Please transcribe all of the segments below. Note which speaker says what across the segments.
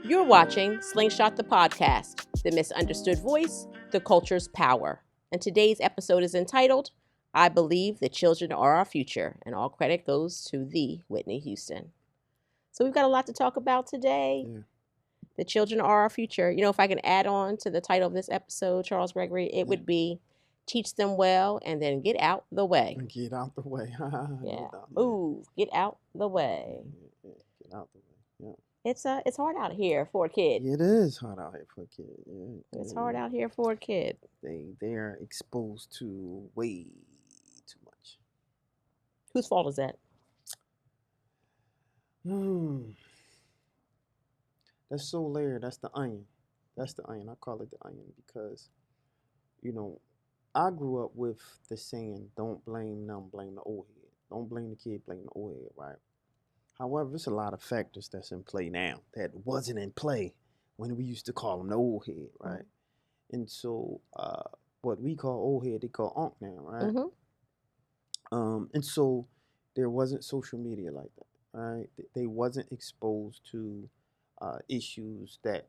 Speaker 1: You're watching Slingshot the podcast, the misunderstood voice, the culture's power. And today's episode is entitled, I Believe the Children Are Our Future, and all credit goes to the Whitney Houston. So we've got a lot to talk about today.
Speaker 2: Yeah.
Speaker 1: The children are our future. You know, if I can add on to the title of this episode, Charles Gregory, it would be Teach Them Well and Then Get Out the Way.
Speaker 2: Get out the way.
Speaker 1: Yeah. Move. Get out the way.
Speaker 2: Get out the way. Yeah.
Speaker 1: It's hard out here for a kid.
Speaker 2: It is hard out here for a kid. Yeah.
Speaker 1: It's hard out here for a kid.
Speaker 2: They are exposed to way too much.
Speaker 1: Whose fault is that?
Speaker 2: That's so layered. That's the onion. That's the onion. I call it the onion because, I grew up with the saying, don't blame them, blame the old head. Don't blame the kid, blame the old head, right? However, there's a lot of factors that's in play now that wasn't in play when we used to call them the old head, right? Mm-hmm. And so what we call old head, they call unk now, right? Mm-hmm. And so there wasn't social media like that, right? They wasn't exposed to issues that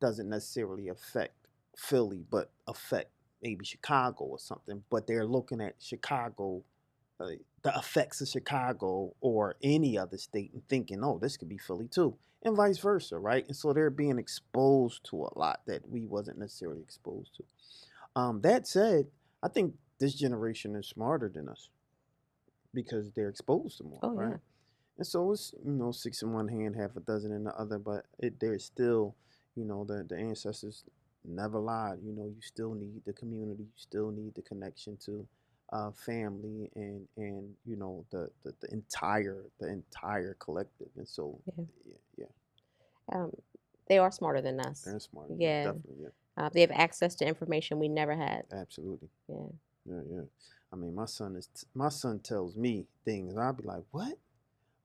Speaker 2: doesn't necessarily affect Philly, but affect maybe Chicago or something. But they're looking at Chicago, the effects of Chicago or any other state and thinking, oh, this could be Philly too, and vice versa, right? And so they're being exposed to a lot that we wasn't necessarily exposed to. That said, I think this generation is smarter than us because they're exposed to more, right? Yeah. And so it's, 6 in one hand, half a dozen in the other, but there's still, the ancestors never lied. You still need the community, you still need the connection to family and the entire collective. And so
Speaker 1: they are smarter than us.
Speaker 2: They're smarter.
Speaker 1: Yeah, definitely. Yeah. They have access to information we never had.
Speaker 2: Absolutely.
Speaker 1: Yeah.
Speaker 2: Yeah. I mean, my son tells me things, and I'll be like, what?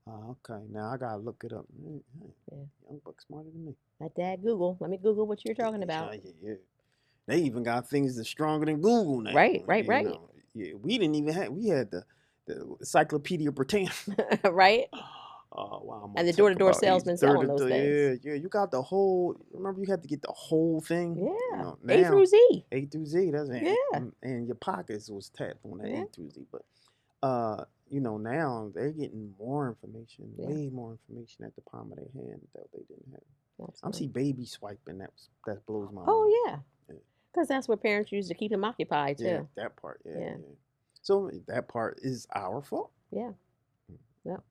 Speaker 2: Okay, now I gotta look it up. Young buck smarter than me.
Speaker 1: My dad Google. Let me Google what you're talking about.
Speaker 2: Yeah. They even got things that's stronger than Google now.
Speaker 1: Right.
Speaker 2: Yeah, we didn't even have. We had the Encyclopedia Britannica.
Speaker 1: Right.
Speaker 2: Oh wow!
Speaker 1: And the door-to-door salesman selling those things.
Speaker 2: Yeah. You got the whole. Remember, you had to get the whole thing.
Speaker 1: Yeah.
Speaker 2: Now,
Speaker 1: A through Z.
Speaker 2: A through Z. That's
Speaker 1: it. Yeah.
Speaker 2: And your pockets was tapped on that A through Z, but now they're getting more information, way more information at the palm of their hand that they didn't have. Absolutely. I'm see baby swiping. That blows my mind.
Speaker 1: Oh yeah. Because that's what parents used to keep them occupied too.
Speaker 2: Yeah, that part. Yeah. So that part is our fault.
Speaker 1: Yeah. Yep.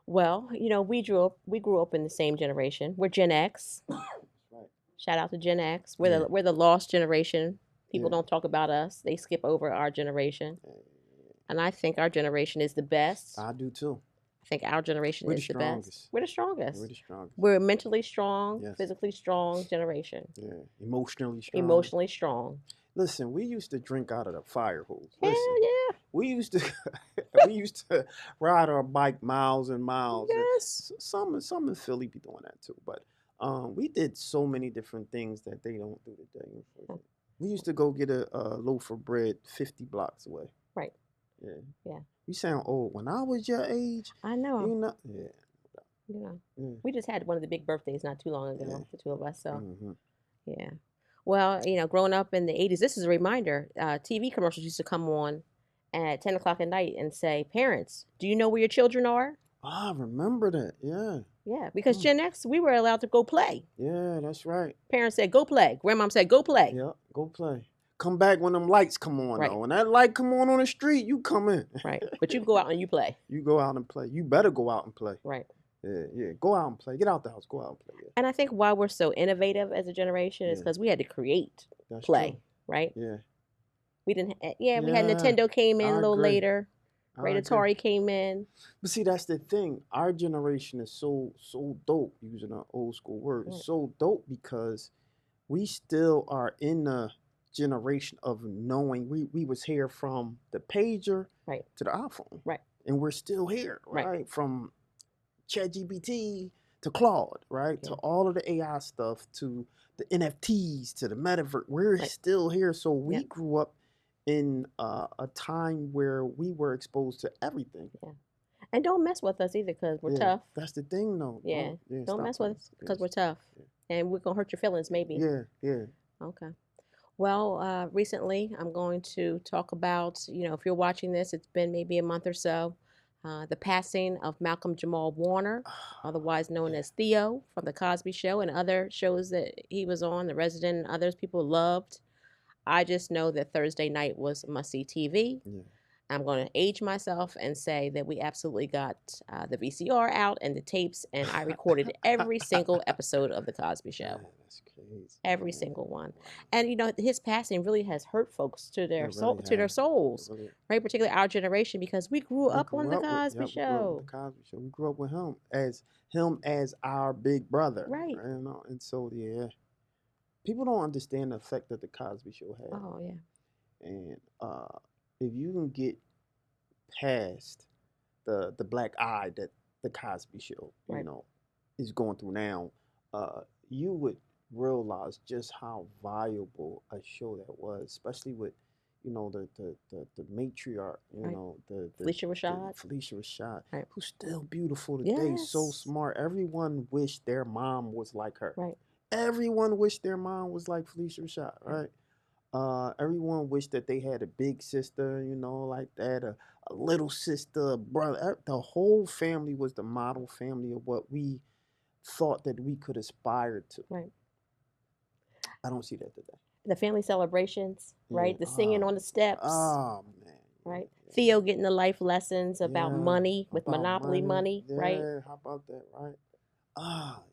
Speaker 1: Well, we grew up in the same generation. We're Gen X.
Speaker 2: Right.
Speaker 1: Shout out to Gen X. We're the lost generation. People don't talk about us. They skip over our generation. And I think our generation is the best.
Speaker 2: I do too.
Speaker 1: I think our generation is the best. We're the strongest.
Speaker 2: We're the strongest.
Speaker 1: We're a mentally strong, physically strong generation.
Speaker 2: Yeah, emotionally strong.
Speaker 1: Emotionally strong.
Speaker 2: Listen, we used to drink out of the fire hose.
Speaker 1: Hell yeah.
Speaker 2: We used to ride our bike miles and miles.
Speaker 1: Yes.
Speaker 2: And some in Philly be doing that too, but we did so many different things that they don't do today. We used to go get a loaf of bread 50 blocks away.
Speaker 1: Right.
Speaker 2: Yeah. You sound old. When I was your age,
Speaker 1: I know.
Speaker 2: Yeah.
Speaker 1: We just had one of the big birthdays not too long ago, the two of us. So, yeah. Well, growing up in the 80s, this is a reminder. TV commercials used to come on at 10 o'clock at night and say, parents, do you know where your children are?
Speaker 2: I remember that. Yeah.
Speaker 1: Yeah, because Gen X, we were allowed to go play.
Speaker 2: Yeah, that's right.
Speaker 1: Parents said, go play. Grandmom said, go play.
Speaker 2: Yeah, go play. Come back when them lights come on.
Speaker 1: Right.
Speaker 2: Though. When that light come on the street, you come in.
Speaker 1: Right. But you go out and you play.
Speaker 2: You go out and play. You better go out and play.
Speaker 1: Right.
Speaker 2: Yeah. Go out and play. Get out the house. Go out and play. Yeah.
Speaker 1: And I think why we're so innovative as a generation is because we had to create play. True. Right?
Speaker 2: Yeah.
Speaker 1: We didn't. We had Nintendo came in a little later. Great Atari came in.
Speaker 2: But see, that's the thing. Our generation is so dope, using an old school word. It's so dope because we still are in the generation of knowing we was here from the pager to the iPhone.
Speaker 1: Right.
Speaker 2: and we're still here,
Speaker 1: Right.
Speaker 2: right? From ChatGPT to Claude, right?
Speaker 1: Yeah.
Speaker 2: To all of the AI stuff, to the NFTs, to the metaverse. We're
Speaker 1: Right.
Speaker 2: still here. So we
Speaker 1: Yep.
Speaker 2: grew up in a time where we were exposed to everything.
Speaker 1: Yeah. And don't mess with us either, because we're
Speaker 2: Yeah,
Speaker 1: tough.
Speaker 2: that's the thing, though.
Speaker 1: Yeah. Don't
Speaker 2: stop
Speaker 1: mess
Speaker 2: playing.
Speaker 1: with us because
Speaker 2: Yes.
Speaker 1: we're tough.
Speaker 2: Yeah.
Speaker 1: And we're going to hurt your feelings, maybe.
Speaker 2: Yeah, yeah.
Speaker 1: Okay. Well, recently I'm going to talk about, if you're watching this, it's been maybe a month or so, the passing of Malcolm Jamal Warner, otherwise known as Theo from The Cosby Show and other shows that he was on, The Resident and others people loved. I just know that Thursday night was must-see TV.
Speaker 2: Yeah.
Speaker 1: I'm going to age myself and say that we absolutely got the VCR out and the tapes, and I recorded every single episode of The Cosby Show.
Speaker 2: Man, that's crazy.
Speaker 1: Every single one. And his passing really has hurt folks to their
Speaker 2: It
Speaker 1: soul,
Speaker 2: really
Speaker 1: to their
Speaker 2: has.
Speaker 1: souls,
Speaker 2: It really-
Speaker 1: right? Particularly our generation, because we grew
Speaker 2: we
Speaker 1: up
Speaker 2: grew
Speaker 1: on the
Speaker 2: up with-
Speaker 1: Cosby
Speaker 2: yep, we grew up
Speaker 1: Show.
Speaker 2: with the Cosby Show. We grew up with him as our big brother.
Speaker 1: Right.
Speaker 2: You know? And so people don't understand the effect that the Cosby Show had.
Speaker 1: Oh yeah.
Speaker 2: And if you can get past the black eye that the Cosby Show,
Speaker 1: Right.
Speaker 2: is going through now, you would realize just how valuable a show that was, especially with the matriarch,
Speaker 1: Right.
Speaker 2: the
Speaker 1: Felicia Rashad.
Speaker 2: Felicia Rashad,
Speaker 1: Right.
Speaker 2: who's still beautiful today, so
Speaker 1: Yes.
Speaker 2: smart. Everyone wished their mom was like her.
Speaker 1: Right.
Speaker 2: Everyone wished their mom was like Felicia Rashad, right? Everyone wished that they had a big sister, like that, a little sister, a brother. The whole family was the model family of what we thought that we could aspire to.
Speaker 1: Right.
Speaker 2: I don't see that today.
Speaker 1: The family celebrations, right?
Speaker 2: Yeah.
Speaker 1: The singing on the steps,
Speaker 2: Oh man.
Speaker 1: right?
Speaker 2: Yeah.
Speaker 1: Theo getting the life lessons about
Speaker 2: Yeah,
Speaker 1: money with
Speaker 2: about
Speaker 1: Monopoly money, right?
Speaker 2: Yeah, how about that, right?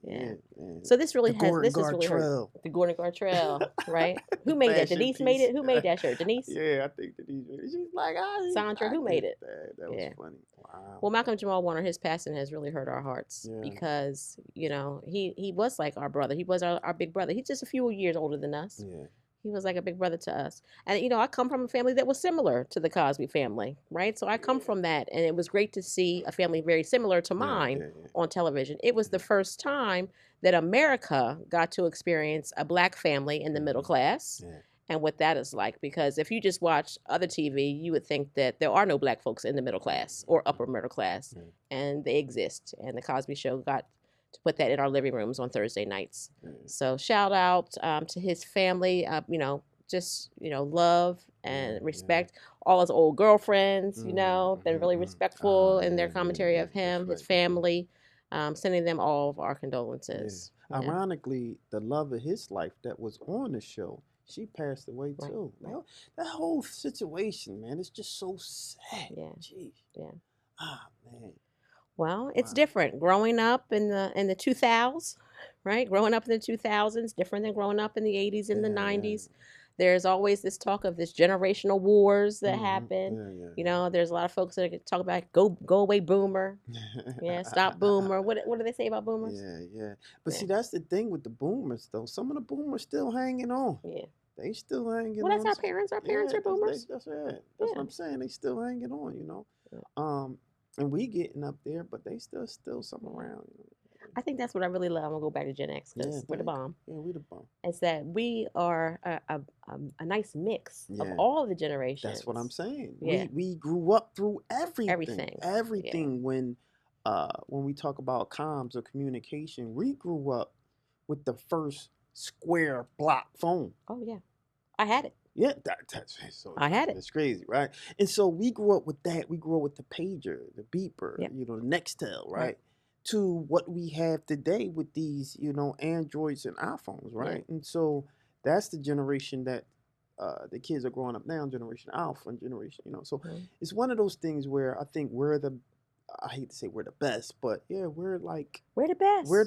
Speaker 1: Yeah.
Speaker 2: Man.
Speaker 1: So this really
Speaker 2: The
Speaker 1: has
Speaker 2: Gordon
Speaker 1: this is really hurt.
Speaker 2: Gartrell.
Speaker 1: The Gordon Gartrell, right? Who
Speaker 2: The
Speaker 1: made that?
Speaker 2: fashion
Speaker 1: Denise made
Speaker 2: piece.
Speaker 1: it. Who made that shirt? Denise?
Speaker 2: Yeah, I think Denise made it. She's like,
Speaker 1: Sandra, who made it?
Speaker 2: That was
Speaker 1: Yeah.
Speaker 2: funny. Wow.
Speaker 1: Well, Malcolm Jamal Warner, his passing has really hurt our hearts
Speaker 2: Yeah.
Speaker 1: because, he was like our brother. He was our big brother. He's just a few years older than us.
Speaker 2: Yeah.
Speaker 1: He was like a big brother to us. And, I come from a family that was similar to the Cosby family, right? So I come from that. And it was great to see a family very similar to mine
Speaker 2: Yeah.
Speaker 1: on television. It was the first time that America got to experience a black family in the middle class.
Speaker 2: Yeah.
Speaker 1: And what that is like, because if you just watch other TV, you would think that there are no black folks in the middle class or upper middle class,
Speaker 2: Yeah.
Speaker 1: and they exist. And the Cosby Show got to put that in our living rooms on Thursday nights.
Speaker 2: Yeah.
Speaker 1: So shout out to his family, love and
Speaker 2: Yeah,
Speaker 1: respect. All his old girlfriends,
Speaker 2: Mhm,
Speaker 1: been really
Speaker 2: mhm.
Speaker 1: respectful in their
Speaker 2: Yeah,
Speaker 1: commentary
Speaker 2: yeah,
Speaker 1: of him,
Speaker 2: that's
Speaker 1: his
Speaker 2: right, that's right.
Speaker 1: family, sending them all of our
Speaker 2: Yeah.
Speaker 1: condolences. Yeah.
Speaker 2: Ironically, the love of his life that was on the show, she passed away
Speaker 1: Right,
Speaker 2: too.
Speaker 1: right.
Speaker 2: That whole situation, man, it's just so sad.
Speaker 1: Yeah.
Speaker 2: Jeez.
Speaker 1: Yeah.
Speaker 2: Man.
Speaker 1: Well, it's
Speaker 2: Wow.
Speaker 1: different. Growing up in the 2000s, right? Growing up in the 2000s, different than growing up in the 80s and the
Speaker 2: Yeah,
Speaker 1: 90s. There's always this talk of this generational wars that
Speaker 2: Mhm.
Speaker 1: happen.
Speaker 2: Yeah.
Speaker 1: There's a lot of folks that talk about go away boomer. Yeah, stop boomer. What do they say about boomers?
Speaker 2: Yeah. But
Speaker 1: Yeah.
Speaker 2: see, that's the thing with the boomers, though. Some of the boomers still hanging on.
Speaker 1: Yeah.
Speaker 2: They still hanging
Speaker 1: Well, that's
Speaker 2: on.
Speaker 1: our parents. Our parents are boomers.
Speaker 2: That's right. That's what
Speaker 1: Yeah.
Speaker 2: I'm saying. They still hanging on.
Speaker 1: Yeah.
Speaker 2: And we getting up there, but they still some around.
Speaker 1: I think that's what I really love. I'm gonna go back to Gen X because
Speaker 2: Yeah,
Speaker 1: we're the
Speaker 2: back.
Speaker 1: bomb.
Speaker 2: Yeah, we the bomb.
Speaker 1: It's that we are a nice mix of
Speaker 2: Yeah.
Speaker 1: all the generations.
Speaker 2: That's what I'm saying.
Speaker 1: Yeah.
Speaker 2: We grew up through everything.
Speaker 1: Everything.
Speaker 2: Everything. When we talk about comms or communication, we grew up with the first square block phone.
Speaker 1: Oh yeah, I had it.
Speaker 2: Yeah, that's so.
Speaker 1: I had it.
Speaker 2: That's crazy, right? And so we grew up with that. We grew up with the pager, the beeper,
Speaker 1: Yep.
Speaker 2: the Nextel, right?
Speaker 1: Right.
Speaker 2: To what we have today with these, Androids and iPhones, right? And so that's the generation that the kids are growing up now, Generation Alpha and Generation, So
Speaker 1: Mhm.
Speaker 2: it's one of those things where I think I hate to say we're the best, but yeah, we're like
Speaker 1: We're the best.
Speaker 2: we're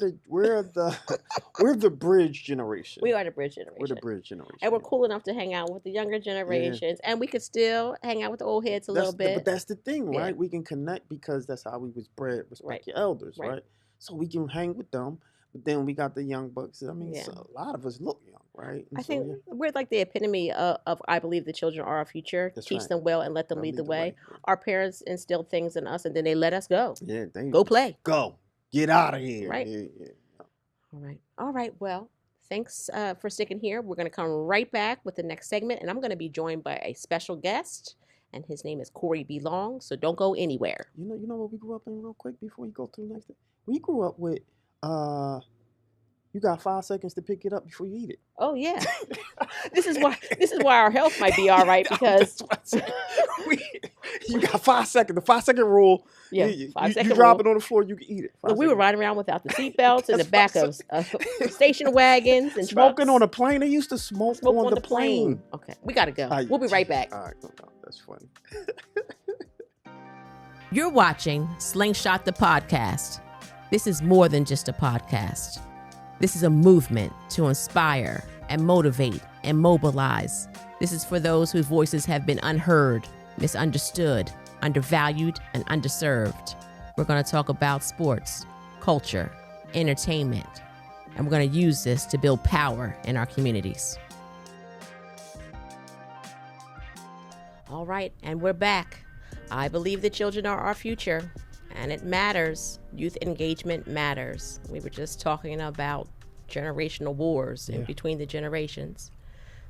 Speaker 2: the bridge generation.
Speaker 1: We are the bridge generation.
Speaker 2: We're the bridge generation.
Speaker 1: And we're cool enough to hang out with the younger generations, and we could still hang out with the old heads a little bit.
Speaker 2: But that's the thing,
Speaker 1: Yeah.
Speaker 2: right? We can connect because that's how we was bred. Respect
Speaker 1: Right.
Speaker 2: your elders,
Speaker 1: Right.
Speaker 2: right? So we can hang with them, But then we got the young bucks. I mean,
Speaker 1: Yeah.
Speaker 2: so a lot of us look young, right? And
Speaker 1: I
Speaker 2: so,
Speaker 1: think
Speaker 2: yeah,
Speaker 1: we're like the epitome of I believe the children are our future.
Speaker 2: that's
Speaker 1: Teach
Speaker 2: right.
Speaker 1: them well and let them
Speaker 2: Let 'em
Speaker 1: lead the way.
Speaker 2: Yeah.
Speaker 1: Our parents instilled things in us, and then they let us go.
Speaker 2: Yeah, they
Speaker 1: Go play.
Speaker 2: Go. Get out of here.
Speaker 1: Right.
Speaker 2: Yeah.
Speaker 1: All right. All right. Well, thanks for sticking here. We're going to come right back with the next segment, and I'm going to be joined by a special guest, and his name is Cory B. So don't go anywhere.
Speaker 2: You know what we grew up in real quick before you go to the next thing? We grew up with you got 5 seconds to pick it up before you eat it.
Speaker 1: Oh yeah. This is why our health might be all right, because
Speaker 2: you got 5 seconds. The 5 second rule.
Speaker 1: Yeah,
Speaker 2: you
Speaker 1: 5 second
Speaker 2: drop
Speaker 1: rule.
Speaker 2: it on the floor, you can eat it.
Speaker 1: We were riding around without the seatbelts in the back of station wagons and
Speaker 2: smoking
Speaker 1: trucks.
Speaker 2: on a plane. They used to smoke on the plane.
Speaker 1: Okay, we gotta go. We'll be right back.
Speaker 2: All right, no, that's funny.
Speaker 1: You're watching Slingshot the podcast. This is more than just a podcast. This is a movement to inspire and motivate and mobilize. This is for those whose voices have been unheard, misunderstood, undervalued, and underserved. We're going to talk about sports, culture, entertainment, and we're going to use this to build power in our communities. All right, and we're back. I believe the children are our future, and it matters. Youth engagement matters. We were just talking about generational wars in between the generations.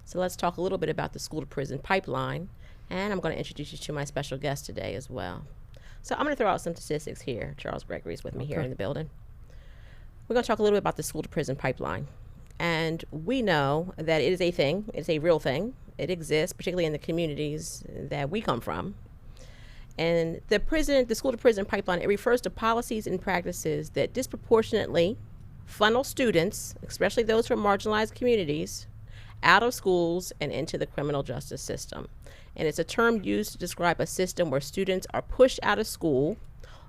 Speaker 1: So let's talk a little bit about the school to prison pipeline, and I'm going to introduce you to my special guest today as well. So I'm going to throw out some statistics here. Charles Gregory is with me here in the building. We're going to talk a little bit about the school to prison pipeline. And we know that it is a thing. It's a real thing. It exists, particularly in the communities that we come from. And the school to prison pipeline, it refers to policies and practices that disproportionately funnel students, especially those from marginalized communities, out of schools and into the criminal justice system. And it's a term used to describe a system where students are pushed out of school,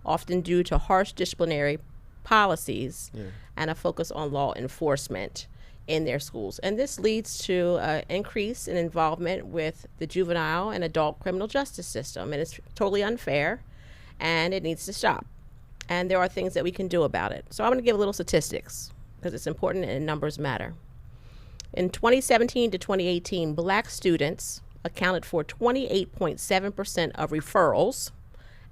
Speaker 1: often due to harsh disciplinary policies and a focus on law enforcement in their schools. And this leads to an increase in involvement with the juvenile and adult criminal justice system. And it's totally unfair, and it needs to stop. And there are things that we can do about it. So I'm going to give a little statistics because it's important and numbers matter. In 2017 to 2018, Black students accounted for 28.7% of referrals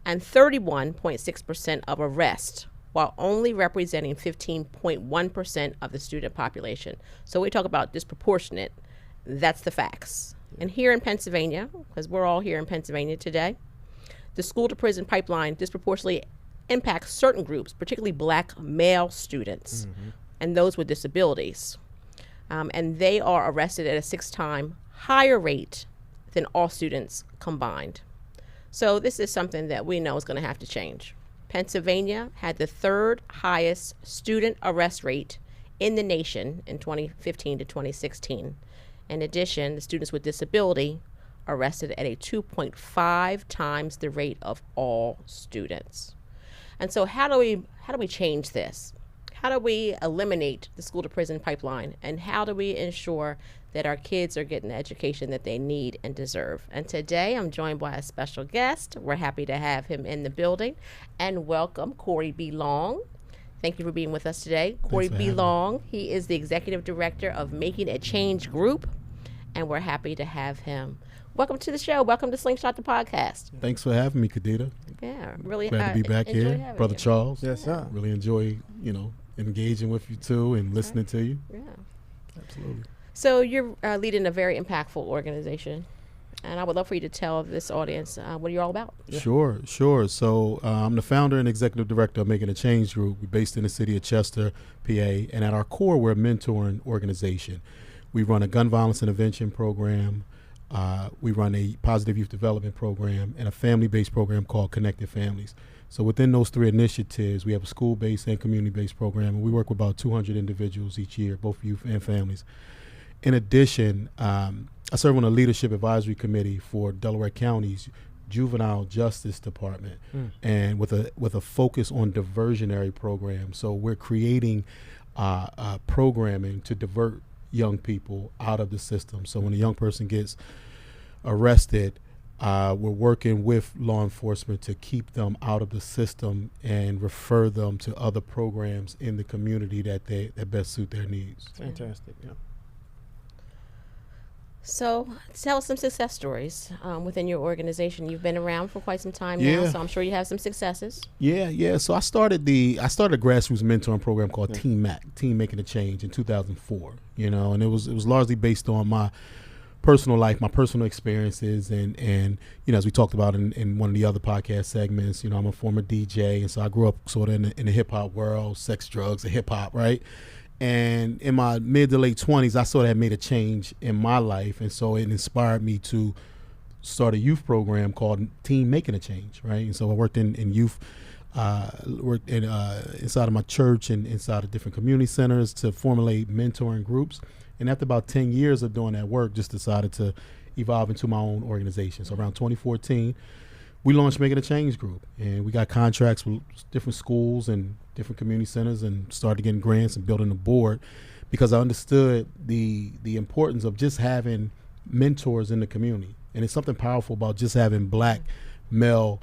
Speaker 1: and 31.6% of arrests, while only representing 15.1% of the student population. So we talk about disproportionate, that's the facts. And here in Pennsylvania, because we're all here in Pennsylvania today, the school to prison pipeline disproportionately impacts certain groups, particularly Black male students and those with disabilities. And they are arrested at a 6-time higher rate than all students combined. So this is something that we know is going to have to change. Pennsylvania had the 3rd highest student arrest rate in the nation in 2015 to 2016. In addition, the students with disability arrested at a 2.5 times the rate of all students. And so how do we change this? How do we eliminate the school to prison pipeline? And how do we ensure that our kids are getting the education that they need and deserve? And today I'm joined by a special guest. We're happy to have him in the building. And welcome Cory B. Thank you for being with us today. Cory B. He is the executive director of Making a Change Group, and we're happy to have him. Welcome to the show. Welcome to Slingshot the podcast.
Speaker 3: Thanks for having me, Kadida.
Speaker 1: Yeah, really
Speaker 3: glad to be back here, Brother Charles.
Speaker 2: Yes, sir.
Speaker 3: Really enjoy, engaging with you too and listening to you.
Speaker 1: Yeah,
Speaker 3: absolutely.
Speaker 1: So you're leading a very impactful organization, and I would love for you to tell this audience what you're all about.
Speaker 3: Yeah. Sure. So I'm the founder and executive director of Making a Change Group. We're based in the city of Chester, PA, and at our core, we're a mentoring organization. We run a gun violence intervention program. We run a positive youth development program and a family-based program called Connected Families. So within those 3 initiatives, we have a school-based and community-based program, and we work with about 200 individuals each year, both youth and families. In addition, I serve on a leadership advisory committee for Delaware County's Juvenile Justice Department, and with a focus on diversionary programs. So we're creating programming to divert young people out of the system. So when a young person gets arrested, we're working with law enforcement to keep them out of the system and refer them to other programs in the community that best suit their needs.
Speaker 2: Fantastic. Yeah.
Speaker 1: So tell us some success stories within your organization. You've been around for quite some time now,
Speaker 3: Yeah.
Speaker 1: so I'm sure you have some successes.
Speaker 3: Yeah. So I started a grassroots mentoring program called Team MAC, Team Making a Change, in 2004. And it was largely based on my personal life, my personal experiences, and as we talked about in one of the other podcast segments, I'm a former DJ, and so I grew up sort of in the hip hop world, sex, drugs, and hip hop, right? And in my mid to late 20s, I sort of had made a change in my life, and so it inspired me to start a youth program called Team Making a Change, right? And so I worked in youth, worked inside of my church and inside of different community centers to formulate mentoring groups. And after about 10 years of doing that work, just decided to evolve into my own organization. So around 2014, we launched Making a Change Group, and we got contracts with different schools and different community centers and started getting grants and building a board because I understood the importance of just having mentors in the community. And it's something powerful about just having black male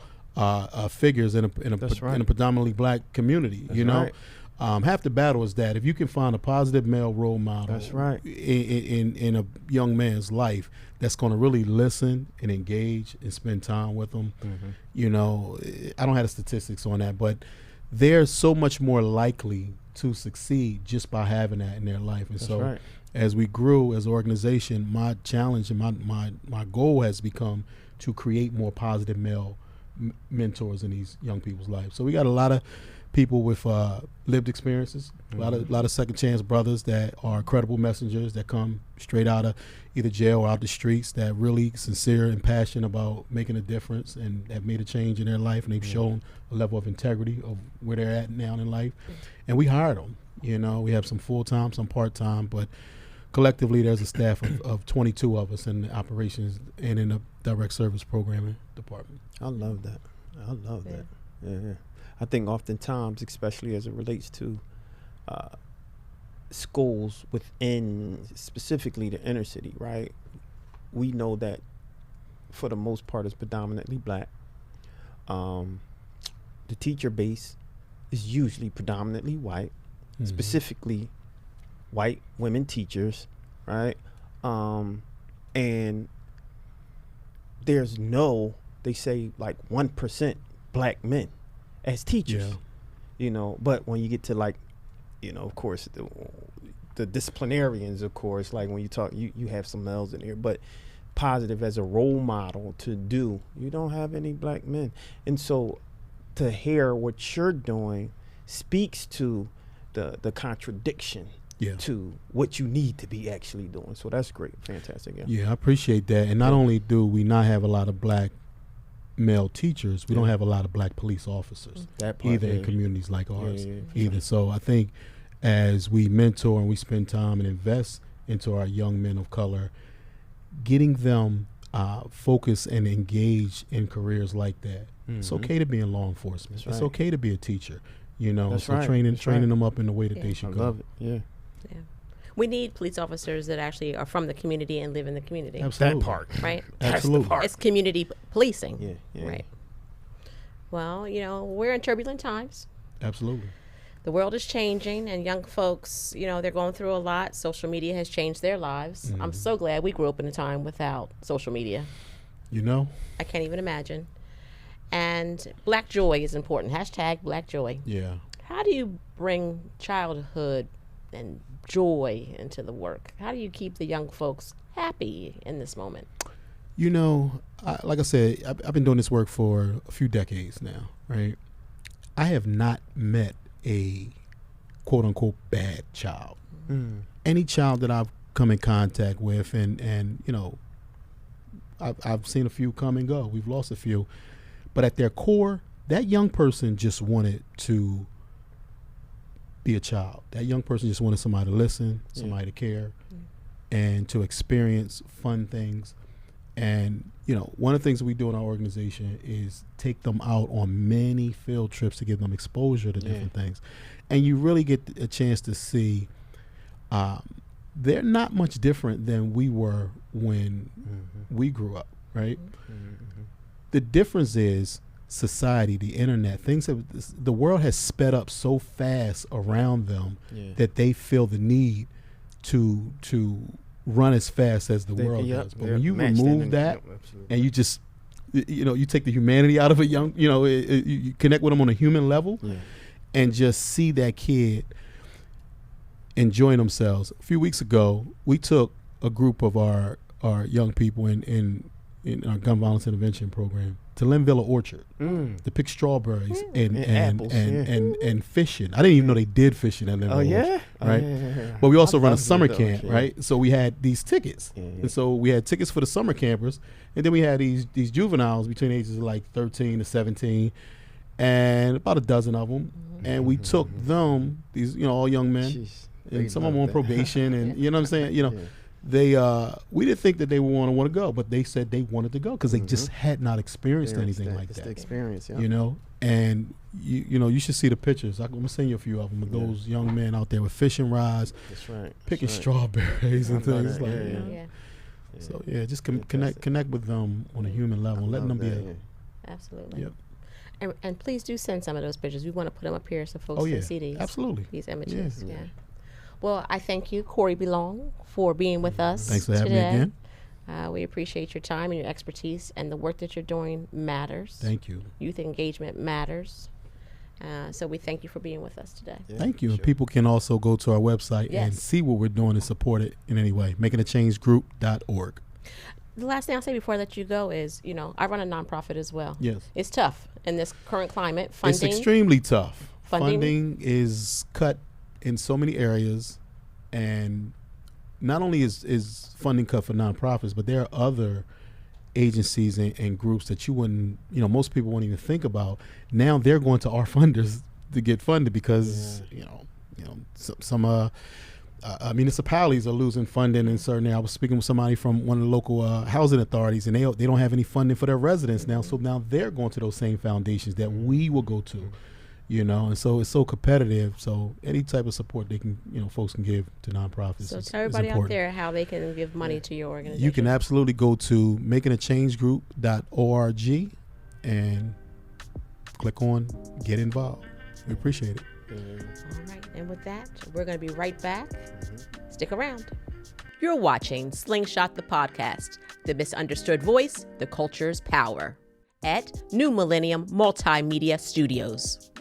Speaker 3: figures in a predominantly black community.
Speaker 2: That's right.
Speaker 3: Half the battle is that if you can find a positive male role model,
Speaker 2: That's right,
Speaker 3: in a young man's life that's going to really listen and engage and spend time with them. I don't have the statistics on that, but they're so much more likely to succeed just by having that in their life. And
Speaker 2: That's
Speaker 3: so
Speaker 2: right.
Speaker 3: as we grew as an organization, my challenge and my goal has become to create more positive male mentors in these young people's lives. So we got a lot of people with lived experiences, a lot of second chance brothers that are credible messengers that come straight out of either jail or out the streets that really sincere and passionate about making a difference and have made a change in their life, and they've shown a level of integrity of where they're at now in life. And we hired them. We have some full-time, some part-time, but collectively there's a staff of 22 of us in the operations and in the direct service programming department.
Speaker 2: I love that. Yeah. I think oftentimes, especially as it relates to schools within specifically the inner city, right? We know that for the most part it's predominantly black. The teacher base is usually predominantly white, specifically white women teachers, right? And there's they say like 1% black men as teachers, but when you get to of course the disciplinarians, of course, like when you talk, you have some males in here, but positive as a role model you don't have any black men. And so to hear what you're doing speaks to the contradiction to what you need to be actually doing. So that's great. Fantastic.
Speaker 3: Yeah, I appreciate that. And not only do we not have a lot of black male teachers, we don't have a lot of black police officers either in communities like ours either. So I think as we mentor and we spend time and invest into our young men of color, getting them focused and engaged in careers like that. It's okay to be in law enforcement. It's okay to be a teacher. Training them up in the way that they should go.
Speaker 2: I love it. Yeah.
Speaker 1: We need police officers that actually are from the community and live in the community.
Speaker 3: Absolutely.
Speaker 2: That part.
Speaker 1: Right?
Speaker 3: Absolutely.
Speaker 1: It's community policing.
Speaker 2: Yeah.
Speaker 1: Right. Well, we're in turbulent times.
Speaker 3: Absolutely.
Speaker 1: The world is changing, and young folks, they're going through a lot. Social media has changed their lives. I'm so glad we grew up in a time without social media. I can't even imagine. And Black joy is important. # Black joy.
Speaker 3: Yeah.
Speaker 1: How do you bring childhood and joy into the work? How do you keep the young folks happy in this moment?
Speaker 3: Like I said, I've been doing this work for a few decades now, right? I have not met a quote unquote bad child. Any child that I've come in contact with, and I've seen a few come and go. We've lost a few, but at their core, that young person just wanted to be a child. That young person just wanted somebody to listen, somebody to care, and to experience fun things. And one of the things we do in our organization is take them out on many field trips to give them exposure to different things, and you really get a chance to see they're not much different than we were when we grew up, right?
Speaker 2: Mm-hmm.
Speaker 3: The difference is society, the internet, the world has sped up so fast around them that they feel the need to run as fast as the world does. But when you remove that and you just, you take the humanity out of a young, you connect with them on a human level and just see that kid enjoying themselves. A few weeks ago, we took a group of our young people in our gun violence intervention program to Linville Orchard to pick strawberries and apples, and fishing. I didn't even know they did fishing at Linville Orchard, right? Yeah. But we also run a summer camp, right? So we had these tickets. And so we had tickets for the summer campers, and then we had these juveniles between ages of like 13 to 17, and about a dozen of them. And we took them, these all young men, and some of them on probation, and you know what I'm saying? They we didn't think that they would want to go, but they said they wanted to go because they just had not experienced anything like that.
Speaker 2: The experience,
Speaker 3: and you should see the pictures. I'm gonna send you a few of them of those young men out there with fishing rods, picking strawberries and things like that. So just connect with them on a human level, letting them be
Speaker 1: absolutely.
Speaker 3: Yep.
Speaker 1: And please do send some of those pictures. We want to put them up here so folks can see these.
Speaker 3: Absolutely.
Speaker 1: These images. Yeah. Well, I thank you, Cory B, for being with us.
Speaker 3: Thanks for having me again.
Speaker 1: We appreciate your time and your expertise, and the work that you're doing matters.
Speaker 3: Thank you.
Speaker 1: Youth engagement matters. So we thank you for being with us today.
Speaker 3: Thank you. Sure. And people can also go to our website and see what we're doing and support it in any way. makingachange.org. The
Speaker 1: last thing I'll say before I let you go is, I run a nonprofit as well.
Speaker 3: Yes.
Speaker 1: It's tough in this current climate. Funding.
Speaker 3: It's extremely tough. Funding is cut in so many areas, and not only is funding cut for nonprofits, but there are other agencies and groups that you wouldn't, most people won't even think about. Now they're going to our funders to get funded because some municipalities are losing funding in certain areas. I was speaking with somebody from one of the local housing authorities, and they don't have any funding for their residents now. So now they're going to those same foundations that we will go to. And so it's so competitive. So any type of support they can, folks can give to nonprofits.
Speaker 1: So tell everybody out there how they can give money to your organization.
Speaker 3: You can absolutely go to makingachange.org and click on Get Involved. We appreciate it.
Speaker 1: All right. And with that, we're going to be right back. Stick around. You're watching Slingshot the podcast, the misunderstood voice, the culture's power, at New Millennium Multimedia Studios.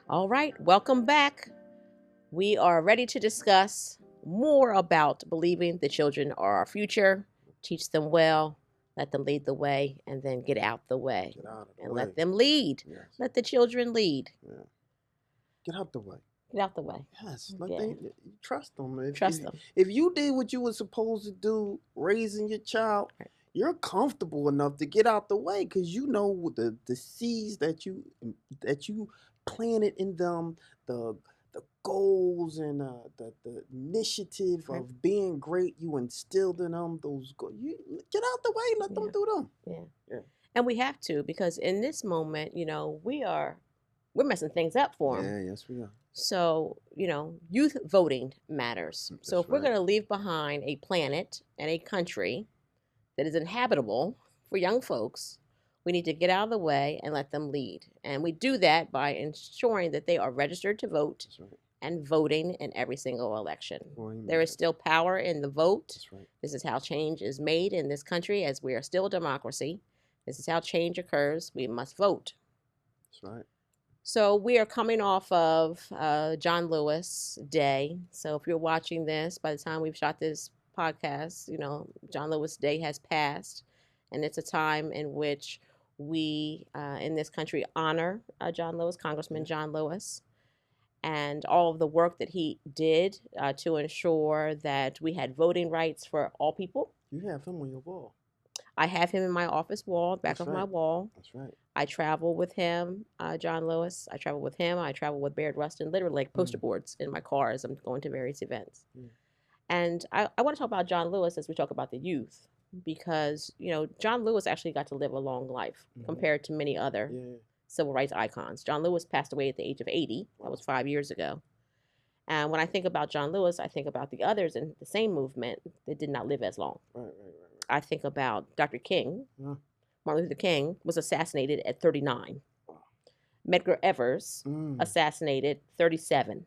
Speaker 1: All right, welcome back. We are ready to discuss more about believing the children are our future, teach them well, let them lead the way, and then get out the way. Let them lead. Yes. Let the children lead.
Speaker 2: Yeah. Get out the way.
Speaker 1: Get out the way.
Speaker 2: Yes. Trust them.
Speaker 1: Trust them.
Speaker 2: If you did what you were supposed to do, raising your child, you're comfortable enough to get out the way because you know the seeds that you planted in them, the goals and the initiative of being great you instilled in them. Those goals. You get out the way, let them do them.
Speaker 1: Yeah. And we have to, because in this moment, we're messing things up for them.
Speaker 2: Yeah, yes we are.
Speaker 1: So, youth voting matters. So if we're going to leave behind a planet and a country that is inhabitable for young folks, we need to get out of the way and let them lead. And we do that by ensuring that they are registered to vote and voting in every single election. There is still power in the vote. This is how change is made in this country, as we are still a democracy. This is how change occurs. We must vote.
Speaker 2: That's right.
Speaker 1: So we are coming off of John Lewis Day. So if you're watching this, by the time we've shot this podcast, John Lewis Day has passed. And it's a time in which we in this country honor John Lewis, Congressman John Lewis, and all of the work that he did to ensure that we had voting rights for all people.
Speaker 2: You have him on your wall.
Speaker 1: I have him in my office wall, back of my wall.
Speaker 2: That's right.
Speaker 1: I travel with him, John Lewis. I travel with him. I travel with Baird Rustin, literally like poster boards in my car as I'm going to various events. And I want to talk about John Lewis as we talk about the youth. Because, John Lewis actually got to live a long life compared to many other civil rights icons. John Lewis passed away at the age of 80. That was 5 years ago. And when I think about John Lewis, I think about the others in the same movement that did not live as long.
Speaker 2: Right.
Speaker 1: I think about Dr. King.
Speaker 2: Yeah.
Speaker 1: Martin Luther King was assassinated at 39. Medgar Evers assassinated 37.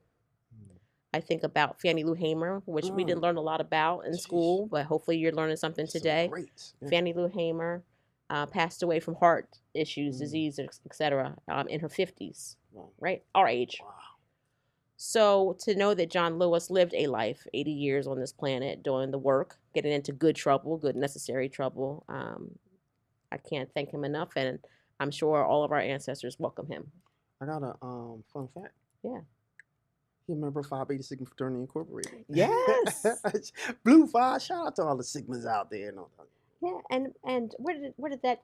Speaker 1: I think about Fannie Lou Hamer, which we didn't learn a lot about in school, but hopefully you're learning something today.
Speaker 2: Yeah.
Speaker 1: Fannie Lou Hamer passed away from heart issues, disease, etc. In her 50s, right? Our age.
Speaker 2: Wow.
Speaker 1: So to know that John Lewis lived a life, 80 years on this planet, doing the work, getting into good trouble, good necessary trouble, I can't thank him enough, and I'm sure all of our ancestors welcome him.
Speaker 2: I got a fun fact.
Speaker 1: Yeah.
Speaker 2: You remember Phi Beta Sigma Fraternity Incorporated?
Speaker 1: Yes.
Speaker 2: Blue Phi. Shout out to all the Sigmas out there.
Speaker 1: Yeah, and where did that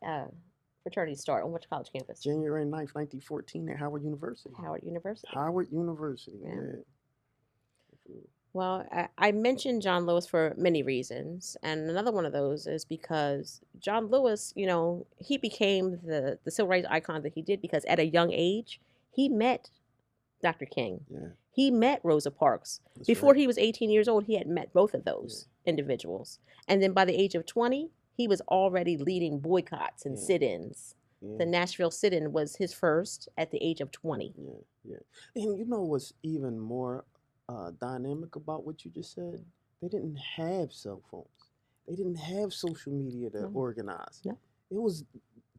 Speaker 1: fraternity start? On which college campus?
Speaker 2: January 9th, 1914 at Howard University.
Speaker 1: Howard University.
Speaker 2: Howard University. Yeah.
Speaker 1: Well, I mentioned John Lewis for many reasons, and another one of those is because John Lewis, you know, he became the civil rights icon that he did because at a young age, he met Dr. King.
Speaker 2: Yeah.
Speaker 1: He met Rosa Parks.
Speaker 2: That's
Speaker 1: Before
Speaker 2: right.
Speaker 1: he was 18 years old, he had met both of those individuals. And then by the age of 20, he was already leading boycotts and sit-ins.
Speaker 2: Yeah.
Speaker 1: The Nashville sit-in was his first at the age of 20.
Speaker 2: Yeah. And you know what's even more dynamic about what you just said? They didn't have cell phones. They didn't have social media to organize.
Speaker 1: No.
Speaker 2: It was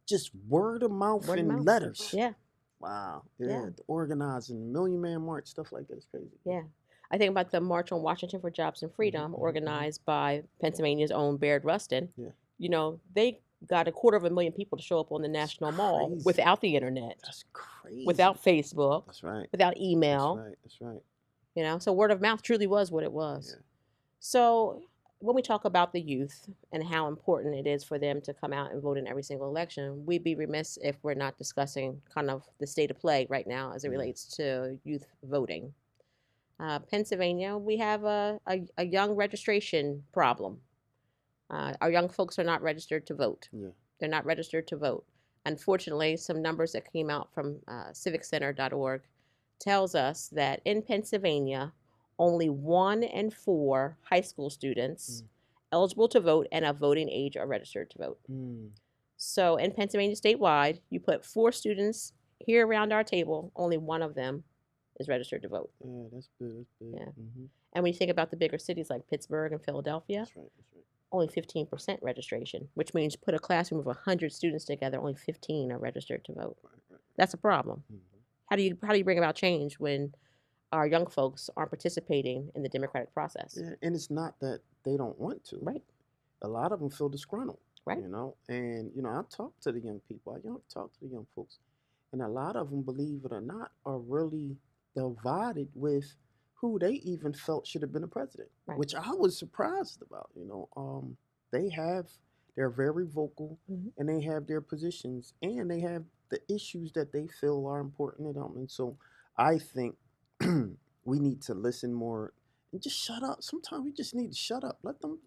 Speaker 2: just word of mouth and letters.
Speaker 1: Yeah.
Speaker 2: Wow. Yeah. The organizing, Million Man March, stuff like that is crazy.
Speaker 1: Yeah. I think about the March on Washington for Jobs and Freedom, organized by Pennsylvania's own Baird Rustin.
Speaker 2: Yeah.
Speaker 1: You know, they got 250,000 people to show up on the National Mall without the internet.
Speaker 2: That's crazy.
Speaker 1: Without Facebook.
Speaker 2: That's right.
Speaker 1: Without email.
Speaker 2: That's right.
Speaker 1: You know, so word of mouth truly was what it was. Yeah. So when we talk about the youth and how important it is for them to come out and vote in every single election, we'd be remiss if we're not discussing kind of the state of play right now as it relates to youth voting. Pennsylvania, we have a young registration problem. Our young folks are not registered to vote.
Speaker 2: Yeah.
Speaker 1: They're not registered to vote. Unfortunately, some numbers that came out from civiccenter.org tells us that in Pennsylvania, only 1 in 4 high school students eligible to vote and of voting age are registered to vote. So in Pennsylvania statewide, you put 4 students here around our table, only 1 of them is registered to vote.
Speaker 2: Yeah, that's good.
Speaker 1: Yeah. And when you think about the bigger cities like Pittsburgh and Philadelphia,
Speaker 2: that's right.
Speaker 1: only 15% registration, which means you put a classroom of 100 students together, only 15 are registered to vote.
Speaker 2: Right.
Speaker 1: That's a problem. How do you bring about change when our young folks aren't participating in the democratic process?
Speaker 2: Yeah, and it's not that they don't want to.
Speaker 1: Right.
Speaker 2: A lot of them feel disgruntled.
Speaker 1: Right.
Speaker 2: You know, and I talk to the young people. I talk to the young folks, and a lot of them, believe it or not, are really divided with who they even felt should have been a president, which I was surprised about. You know, they're very vocal, and they have their positions, and they have the issues that they feel are important to them. And so I think we need to listen more and just shut up. Sometimes we just need to shut up. Let them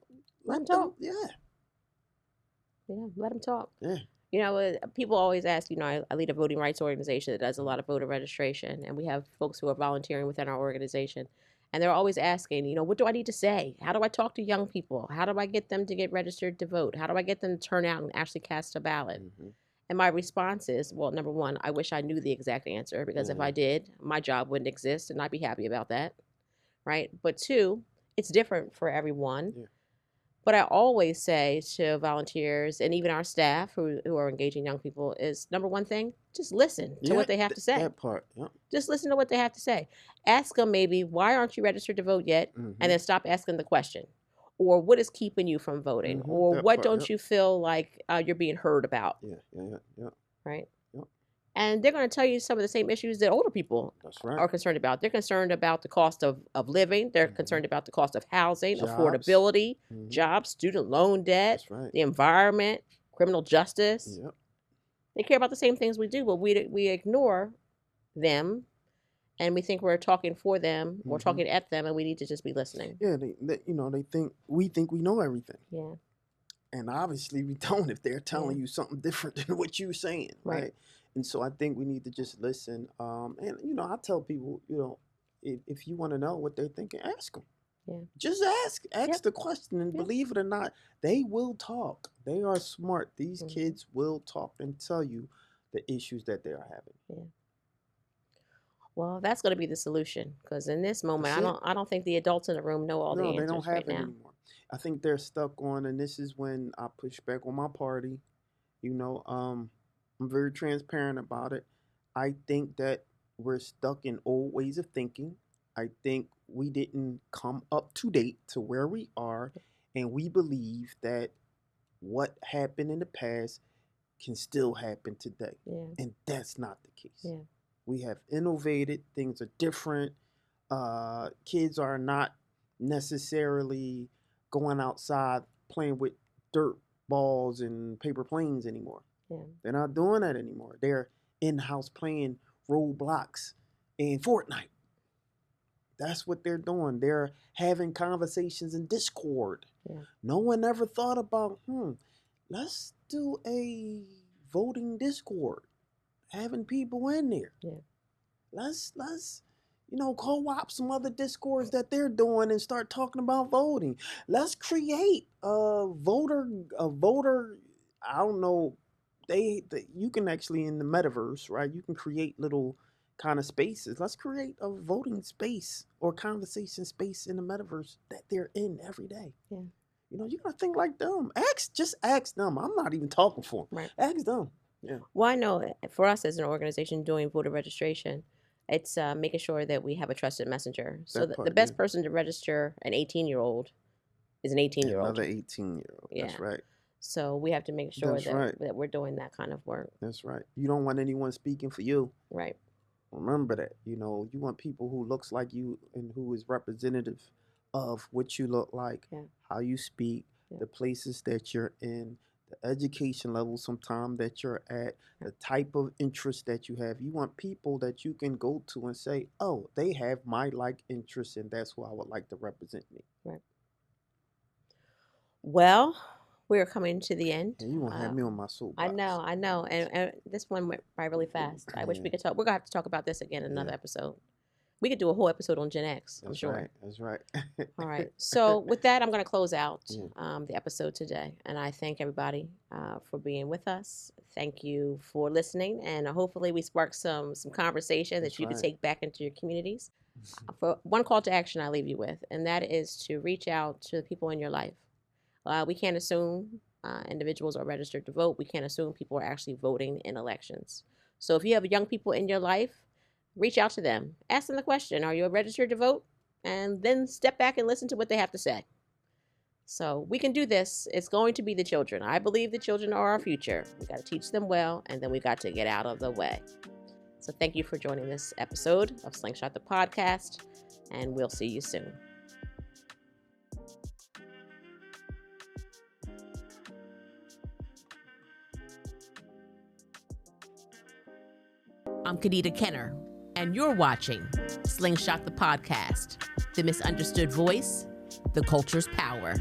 Speaker 1: talk.
Speaker 2: Yeah,
Speaker 1: let them talk.
Speaker 2: Yeah.
Speaker 1: You know, people always ask, you know, I lead a voting rights organization that does a lot of voter registration, and we have folks who are volunteering within our organization. And they're always asking, you know, what do I need to say? How do I talk to young people? How do I get them to get registered to vote? How do I get them to turn out and actually cast a ballot? And my response is, well, number one, I wish I knew the exact answer, because if I did, my job wouldn't exist, and I'd be happy about that, right? But 2, it's different for everyone. Yeah. But I always say to volunteers and even our staff who are engaging young people is, number one thing, just listen to what they have to say.
Speaker 2: That part,
Speaker 1: Just listen to what they have to say. Ask them maybe, why aren't you registered to vote yet? And then stop asking the question. Or what is keeping you from voting? Or
Speaker 2: that
Speaker 1: what
Speaker 2: part,
Speaker 1: don't you feel like you're being heard about?
Speaker 2: Yeah.
Speaker 1: Right? And they're going to tell you some of the same issues that older people are concerned about. They're concerned about the cost of living. They're concerned about the cost of housing, affordability, jobs, student loan debt, the environment, criminal justice. They care about the same things we do, but we ignore them, and we think we're talking for them, we're talking at them, and we need to just be listening.
Speaker 2: Yeah, they think we know everything.
Speaker 1: Yeah.
Speaker 2: And obviously we don't if they're telling you something different than what you're saying, right? And so I think we need to just listen. And, I tell people, if you want to know what they're thinking, ask them.
Speaker 1: Yeah.
Speaker 2: Just ask the question, and believe it or not, they will talk. They are smart. These kids will talk and tell you the issues that they are having.
Speaker 1: Yeah. Well, that's going to be the solution, because in this moment, I don't think the adults in the room know all the answers.
Speaker 2: No, they don't have
Speaker 1: right
Speaker 2: it
Speaker 1: now.
Speaker 2: anymore. I think they're stuck on, and this is when I push back on my party. I'm very transparent about it. I think that we're stuck in old ways of thinking. I think we didn't come up to date to where we are, and we believe that what happened in the past can still happen today.
Speaker 1: Yeah.
Speaker 2: And that's not the case.
Speaker 1: Yeah.
Speaker 2: We have innovated, things are different. Kids are not necessarily going outside playing with dirt balls and paper planes anymore.
Speaker 1: Yeah.
Speaker 2: They're not doing that anymore. They're in-house playing Roblox and Fortnite. That's what they're doing. They're having conversations in Discord.
Speaker 1: Yeah.
Speaker 2: No one ever thought about, let's do a voting Discord, having people in there.
Speaker 1: Yeah.
Speaker 2: Let's co-op some other Discords that they're doing and start talking about voting. Let's create a voter. I don't know. You can actually, in the metaverse, right? You can create little kind of spaces. Let's create a voting space or conversation space in the metaverse that they're in every day.
Speaker 1: Yeah.
Speaker 2: You gotta think like them. Just ask them. I'm not even talking for them.
Speaker 1: Right.
Speaker 2: Ask them. Yeah.
Speaker 1: Well, I know for us as an organization doing voter registration, it's making sure that we have a trusted messenger. So the best person to register an 18-year-old is an 18-year-old.
Speaker 2: Another 18-year-old.
Speaker 1: Yeah.
Speaker 2: That's right.
Speaker 1: So we have to make sure that we're doing that kind of work.
Speaker 2: That's right. You don't want anyone speaking for you.
Speaker 1: Right.
Speaker 2: Remember that. You want people who looks like you and who is representative of what you look like, how you speak, the places that you're in, the education level sometime that you're at, the type of interest that you have. You want people that you can go to and say, oh, they have my interest, and that's who I would like to represent me.
Speaker 1: Right. Well, we're coming to the end.
Speaker 2: You won't have me on my soapbox.
Speaker 1: I know. And this one went by really fast. I wish we could talk. We're going to have to talk about this again in another episode. We could do a whole episode on Gen X, I'm sure.
Speaker 2: That's right.
Speaker 1: All right. So with that, I'm going to close out the episode today. And I thank everybody for being with us. Thank you for listening. And hopefully we sparked some conversation that you can take back into your communities. For one call to action I leave you with, and that is to reach out to the people in your life. We can't assume individuals are registered to vote. We can't assume people are actually voting in elections. So if you have young people in your life, reach out to them. Ask them the question, are you registered to vote? And then step back and listen to what they have to say. So we can do this. It's going to be the children. I believe the children are our future. We got to teach them well, and then we got to get out of the way. So thank you for joining this episode of Slingshot the Podcast, and we'll see you soon. I'm Kadida Kenner, and you're watching Slingshot the Podcast, the misunderstood voice, the culture's power.